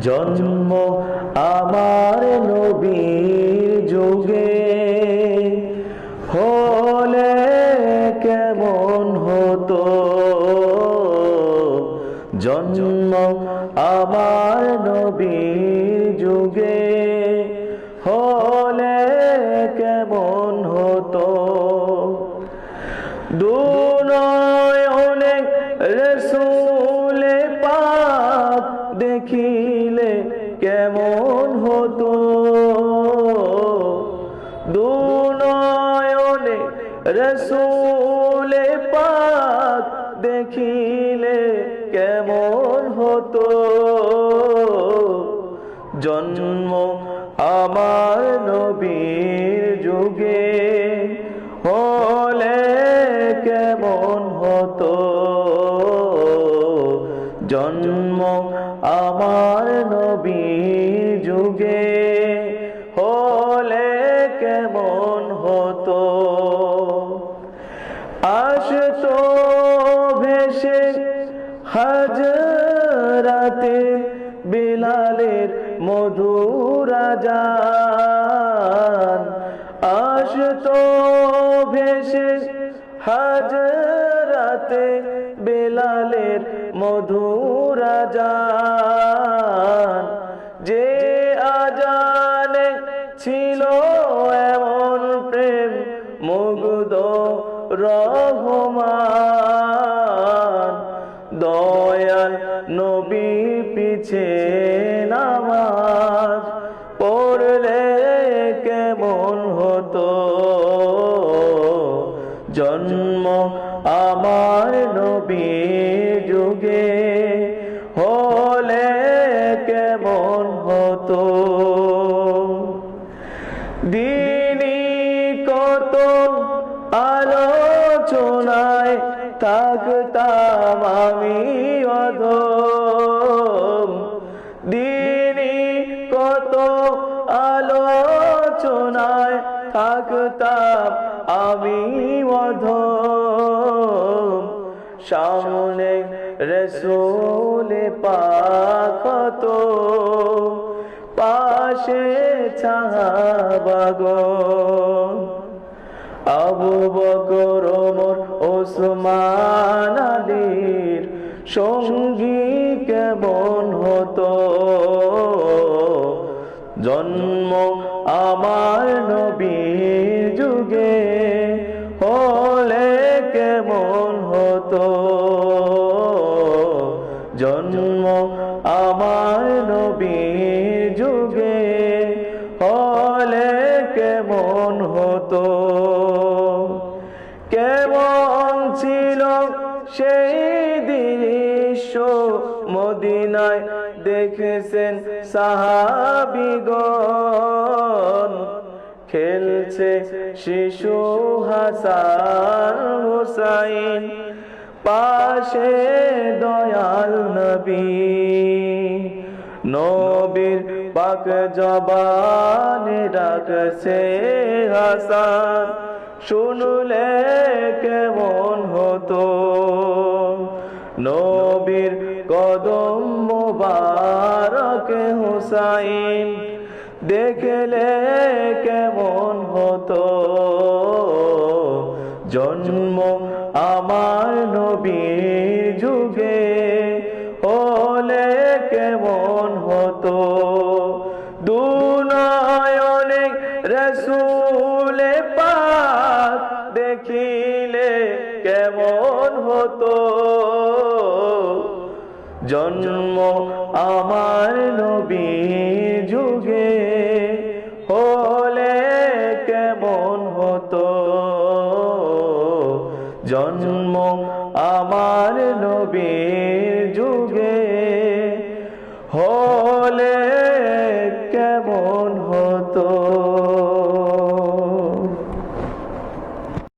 জন্ম আমার নবীর যুগে হলে কেমন হতো। জন্ম আমার নবীর যুগে হলে কেমন হতো। দুনয়নে রসূলে পাক দেখিলে কেমন হতো। দুনয়নে রসূলে পাক দেখিলে কেমন হতো। জন্ম আমার নবীর যুগে হলে কেমন হতো। জন্ম আমার নবীর যুগে হলে কেমন হতো। আসতো ভেসে হাজরাতে বিলালের মধুর আযান। আসতো ভেসে হাজরাতে বিলালের মধুর আযান। যে আযানে ছিল এমন প্রেম মুগ্ধ রহমান। দয়াল নবী পিছে নামাজ পড়লে কেমন হতো। জন্ম আমার নবীর যুগে হলে কেমন হতো। দিনই কত আলোচনায় থাকতাম আমি অধম। দিনই কত আলোচনায় থাকতাম আমি অধম। সামনে রসূলে পাক হতো, পাশে সাহাবাগণ। আবু বকর ওমর ওসমান আলীর সঙ্গী কেমন হতো। জন্ম আমার নবীর যুগে হলে কেমন হতো। জন্ম আমার নবীর যুগে হলে কেমন হতো। কেমন ছিল সেই দৃশ্য মদিনায় দেখেছেন সাহাবীগণ। খেলছে শিশু হাসান হুসাইন, পাশে দয়াল নবী। নবীর পাক জবানে ডাকছে হাসান, শুনলে কেমন হতো। নবীর কদম মোবারক হুসাইন দেখলে কেমন হতো। জন্ম আমার নবীর যুগে হলে কেমন হতো। দুনয়নে রসূলে পাক দেখিলে কেমন হতো। জন্ম আমার নবী